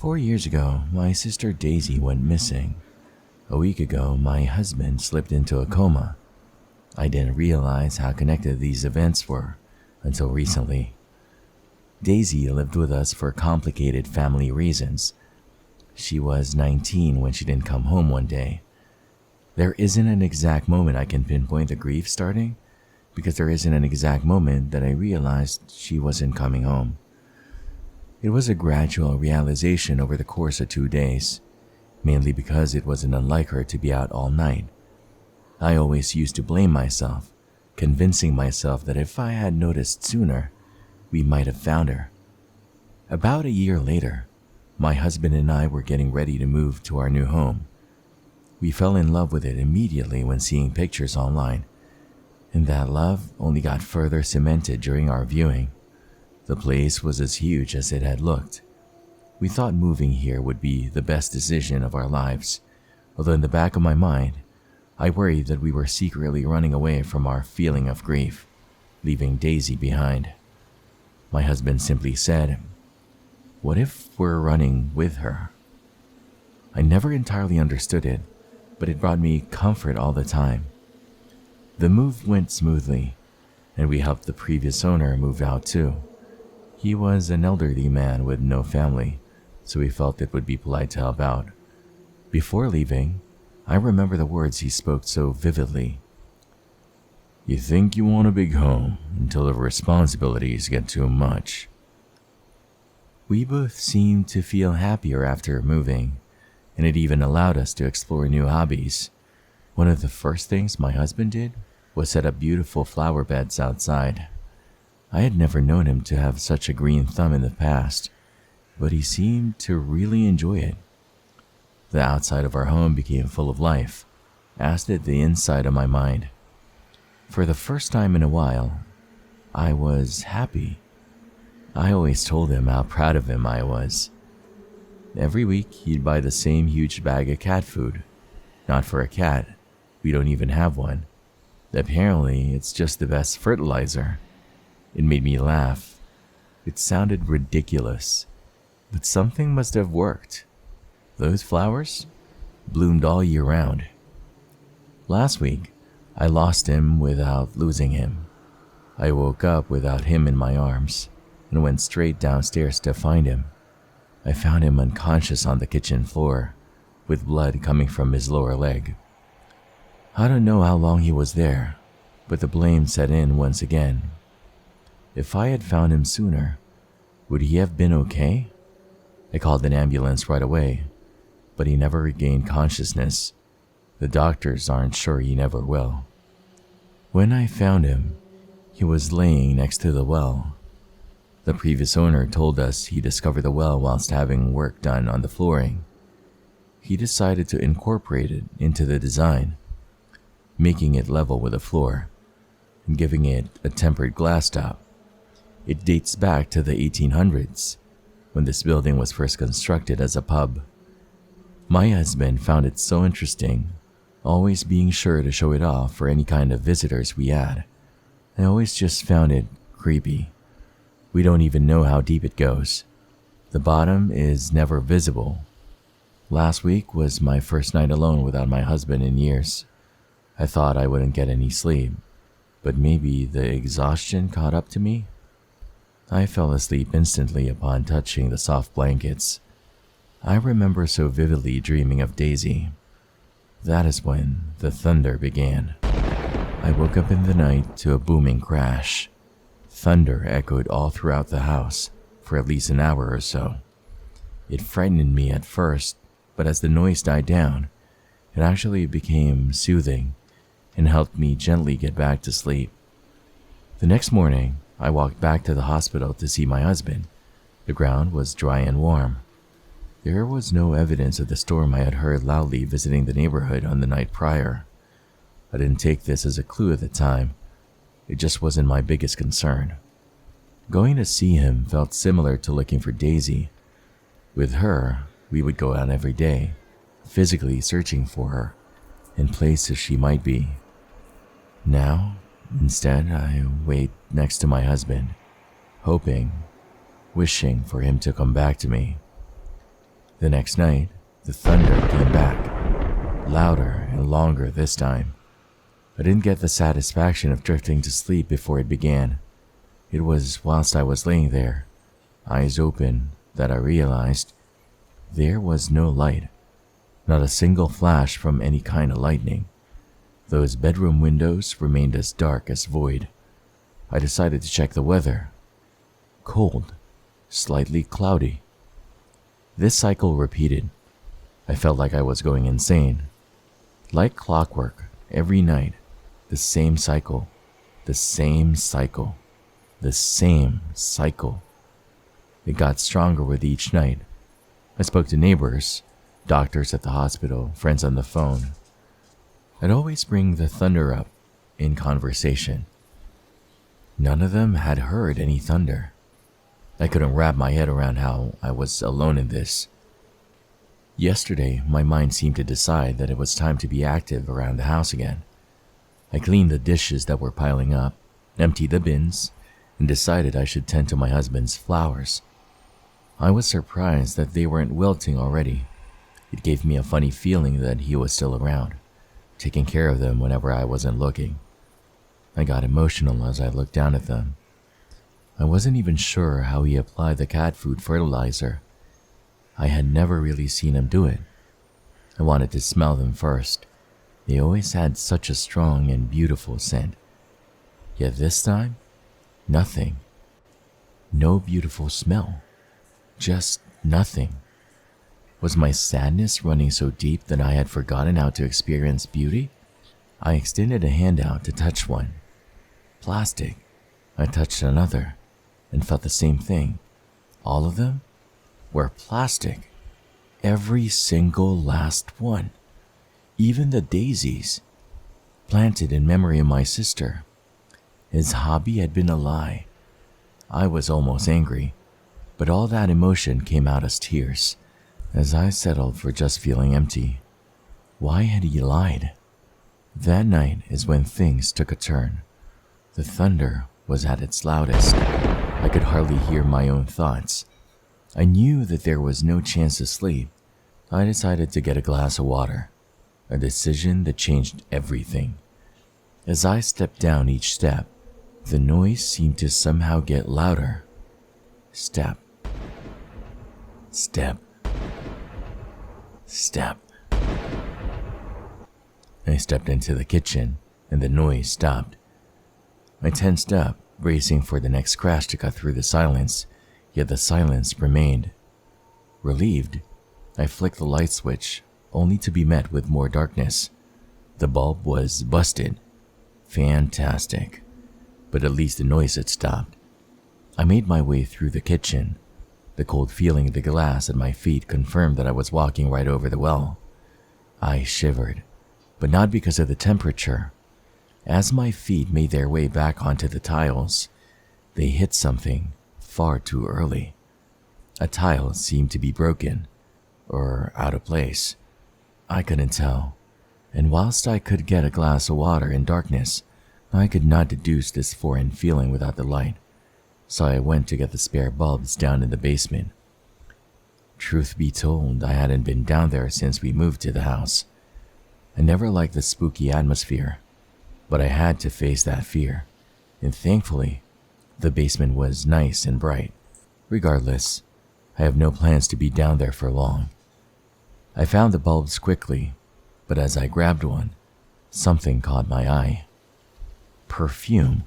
4 years ago, my sister Daisy went missing. A week ago, my husband slipped into a coma. I didn't realize how connected these events were until recently. Daisy lived with us for complicated family reasons. She was 19 when she didn't come home one day. There isn't an exact moment I can pinpoint the grief starting, because there isn't an exact moment that I realized she wasn't coming home. It was a gradual realization over the course of 2 days, mainly because it wasn't unlike her to be out all night. I always used to blame myself, convincing myself that if I had noticed sooner, we might have found her. About a year later, my husband and I were getting ready to move to our new home. We fell in love with it immediately when seeing pictures online, and that love only got further cemented during our viewing. The place was as huge as it had looked. We thought moving here would be the best decision of our lives, although in the back of my mind, I worried that we were secretly running away from our feeling of grief, leaving Daisy behind. My husband simply said, "What if we're running with her?" I never entirely understood it, but it brought me comfort all the time. The move went smoothly, and we helped the previous owner move out too. He was an elderly man with no family, so we felt it would be polite to help out. Before leaving, I remember the words he spoke so vividly. "You think you want a big home until the responsibilities get too much." We both seemed to feel happier after moving, and it even allowed us to explore new hobbies. One of the first things my husband did was set up beautiful flower beds outside. I had never known him to have such a green thumb in the past, but he seemed to really enjoy it. The outside of our home became full of life, as did the inside of my mind. For the first time in a while, I was happy. I always told him how proud of him I was. Every week, he'd buy the same huge bag of cat food. Not for a cat. We don't even have one. Apparently, it's just the best fertilizer. It made me laugh. It sounded ridiculous, but something must have worked. Those flowers bloomed all year round. Last week, I lost him without losing him. I woke up without him in my arms and went straight downstairs to find him. I found him unconscious on the kitchen floor, with blood coming from his lower leg. I don't know how long he was there, but the blame set in once again. If I had found him sooner, would he have been okay? I called an ambulance right away, but he never regained consciousness. The doctors aren't sure he never will. When I found him, he was laying next to the well. The previous owner told us he discovered the well whilst having work done on the flooring. He decided to incorporate it into the design, making it level with the floor and giving it a tempered glass top. It dates back to the 1800s, when this building was first constructed as a pub. My husband found it so interesting, always being sure to show it off for any kind of visitors we had. I always just found it creepy. We don't even know how deep it goes. The bottom is never visible. Last week was my first night alone without my husband in years. I thought I wouldn't get any sleep, but maybe the exhaustion caught up to me. I fell asleep instantly upon touching the soft blankets. I remember so vividly dreaming of Daisy. That is when the thunder began. I woke up in the night to a booming crash. Thunder echoed all throughout the house for at least an hour or so. It frightened me at first, but as the noise died down, it actually became soothing and helped me gently get back to sleep. The next morning, I walked back to the hospital to see my husband. The ground was dry and warm. There was no evidence of the storm I had heard loudly visiting the neighborhood on the night prior. I didn't take this as a clue at the time. It just wasn't my biggest concern. Going to see him felt similar to looking for Daisy. With her, we would go out every day, physically searching for her in places she might be. Now, instead, I wait next to my husband, hoping, wishing for him to come back to me. The next night, the thunder came back, louder and longer this time. I didn't get the satisfaction of drifting to sleep before it began. It was whilst I was laying there, eyes open, that I realized there was no light, not a single flash from any kind of lightning. Those bedroom windows remained as dark as void. I decided to check the weather. Cold, slightly cloudy. This cycle repeated. I felt like I was going insane. Like clockwork, every night, the same cycle, the same cycle, the same cycle. It got stronger with each night. I spoke to neighbors, doctors at the hospital, friends on the phone. I'd always bring the thunder up in conversation. None of them had heard any thunder. I couldn't wrap my head around how I was alone in this. Yesterday, my mind seemed to decide that it was time to be active around the house again. I cleaned the dishes that were piling up, emptied the bins, and decided I should tend to my husband's flowers. I was surprised that they weren't wilting already. It gave me a funny feeling that he was still around, taking care of them whenever I wasn't looking. I got emotional as I looked down at them. I wasn't even sure how he applied the cat food fertilizer. I had never really seen him do it. I wanted to smell them first. They always had such a strong and beautiful scent. Yet this time, nothing. No beautiful smell. Just nothing. Was my sadness running so deep that I had forgotten how to experience beauty? I extended a hand out to touch one. Plastic. I touched another and felt the same thing. All of them were plastic. Every single last one. Even the daisies, planted in memory of my sister. His hobby had been a lie. I was almost angry, but all that emotion came out as tears as I settled for just feeling empty. Why had he lied? That night is when things took a turn. The thunder was at its loudest. I could hardly hear my own thoughts. I knew that there was no chance to sleep. I decided to get a glass of water, a decision that changed everything. As I stepped down each step, the noise seemed to somehow get louder. Step. Step. Step. I stepped into the kitchen, and the noise stopped. I tensed up, bracing for the next crash to cut through the silence, yet the silence remained. Relieved, I flicked the light switch, only to be met with more darkness. The bulb was busted. Fantastic. But at least the noise had stopped. I made my way through the kitchen. The cold feeling of the glass at my feet confirmed that I was walking right over the well. I shivered, but not because of the temperature. As my feet made their way back onto the tiles, they hit something far too early. A tile seemed to be broken, or out of place. I couldn't tell, and whilst I could get a glass of water in darkness, I could not deduce this foreign feeling without the light, so I went to get the spare bulbs down in the basement. Truth be told, I hadn't been down there since we moved to the house. I never liked the spooky atmosphere, but I had to face that fear, and thankfully, the basement was nice and bright. Regardless, I have no plans to be down there for long. I found the bulbs quickly, but as I grabbed one, something caught my eye. Perfume.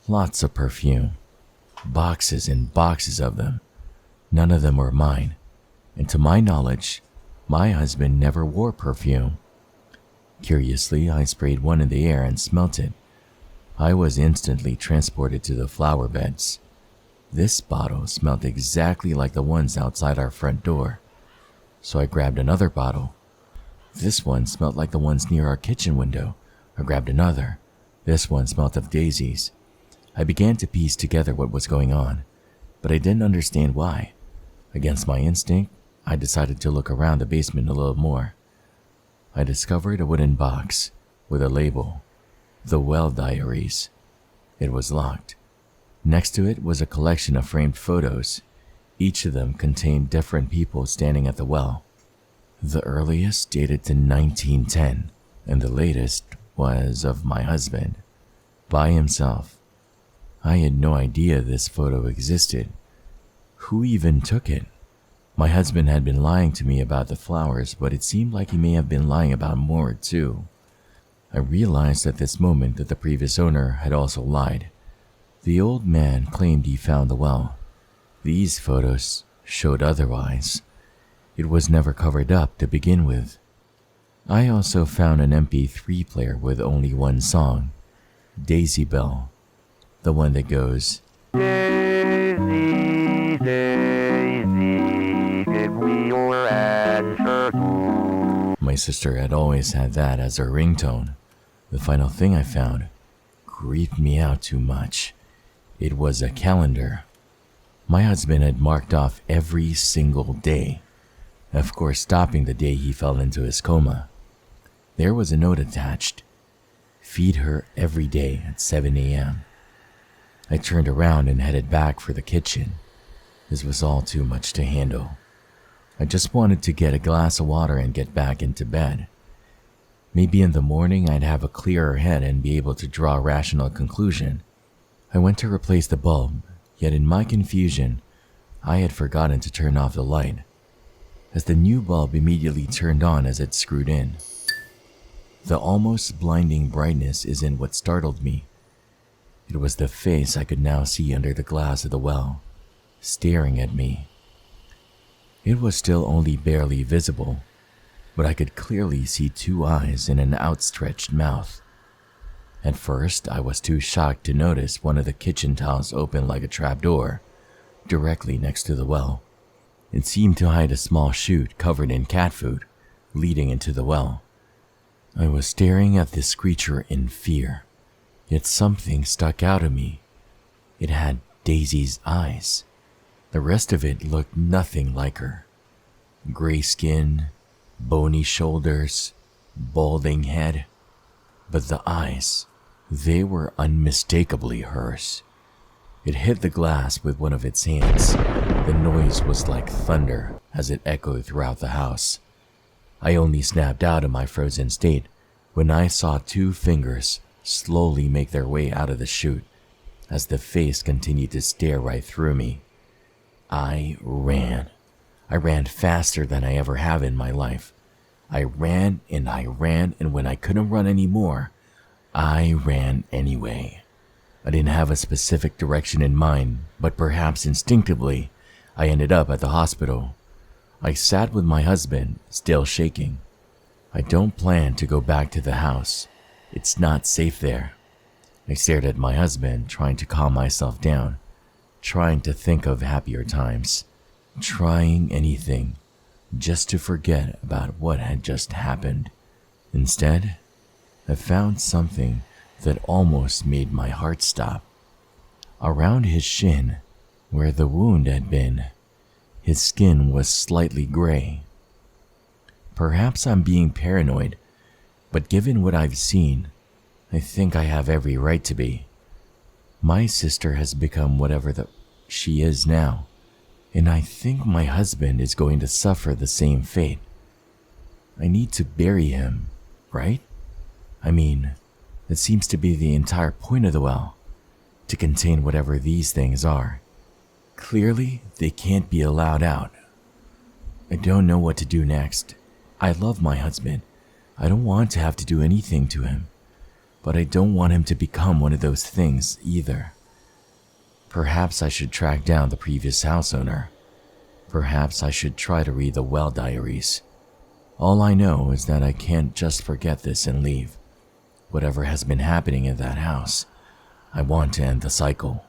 Lots of perfume. Boxes and boxes of them. None of them were mine, and to my knowledge, my husband never wore perfume. Curiously, I sprayed one in the air and smelt it. I was instantly transported to the flower beds. This bottle smelled exactly like the ones outside our front door, so I grabbed another bottle. This one smelled like the ones near our kitchen window. I grabbed another. This one smelled of daisies. I began to piece together what was going on, but I didn't understand why. Against my instinct, I decided to look around the basement a little more. I discovered a wooden box with a label, The Well Diaries. It was locked. Next to it was a collection of framed photos, Each of them contained different people standing at the well. The earliest dated to 1910, and the latest was of my husband, by himself. I had no idea this photo existed. Who even took it? My husband had been lying to me about the flowers, but it seemed like he may have been lying about more too. I realized at this moment that the previous owner had also lied. The old man claimed he found the well. These photos showed otherwise. It was never covered up to begin with. I also found an MP3 player with only one song, Daisy Bell, the one that goes, "Daisy, Daisy, give me your answer." My sister had always had that as her ringtone. The final thing I found creeped me out too much. It was a calendar. My husband had marked off every single day, of course stopping the day he fell into his coma. There was a note attached: feed her every day at 7 a.m. I turned around and headed back for the kitchen. This was all too much to handle. I just wanted to get a glass of water and get back into bed. Maybe in the morning I'd have a clearer head and be able to draw a rational conclusion. I went to replace the bulb, yet in my confusion, I had forgotten to turn off the light, as the new bulb immediately turned on as it screwed in. The almost blinding brightness isn't what startled me. It was the face I could now see under the glass of the well, staring at me. It was still only barely visible, but I could clearly see two eyes and an outstretched mouth. At first, I was too shocked to notice one of the kitchen tiles open like a trapdoor, directly next to the well. It seemed to hide a small chute covered in cat food, leading into the well. I was staring at this creature in fear, yet something stuck out at me. It had Daisy's eyes. The rest of it looked nothing like her. Gray skin, bony shoulders, balding head. But the eyes, they were unmistakably hers. It hit the glass with one of its hands. The noise was like thunder as it echoed throughout the house. I only snapped out of my frozen state when I saw two fingers slowly make their way out of the chute as the face continued to stare right through me. I ran. I ran faster than I ever have in my life. I ran, and when I couldn't run anymore, I ran anyway. I didn't have a specific direction in mind, but perhaps instinctively, I ended up at the hospital. I sat with my husband, still shaking. I don't plan to go back to the house. It's not safe there. I stared at my husband, trying to calm myself down, trying to think of happier times, trying anything just to forget about what had just happened. Instead, I found something that almost made my heart stop. Around his shin, where the wound had been, his skin was slightly gray. Perhaps I'm being paranoid, but given what I've seen, I think I have every right to be. My sister has become whatever she is now, and I think my husband is going to suffer the same fate. I need to bury him, right? I mean, that seems to be the entire point of the well, to contain whatever these things are. Clearly, they can't be allowed out. I don't know what to do next. I love my husband. I don't want to have to do anything to him, but I don't want him to become one of those things either. Perhaps I should track down the previous house owner. Perhaps I should try to read the well diaries. All I know is that I can't just forget this and leave. Whatever has been happening in that house, I want to end the cycle.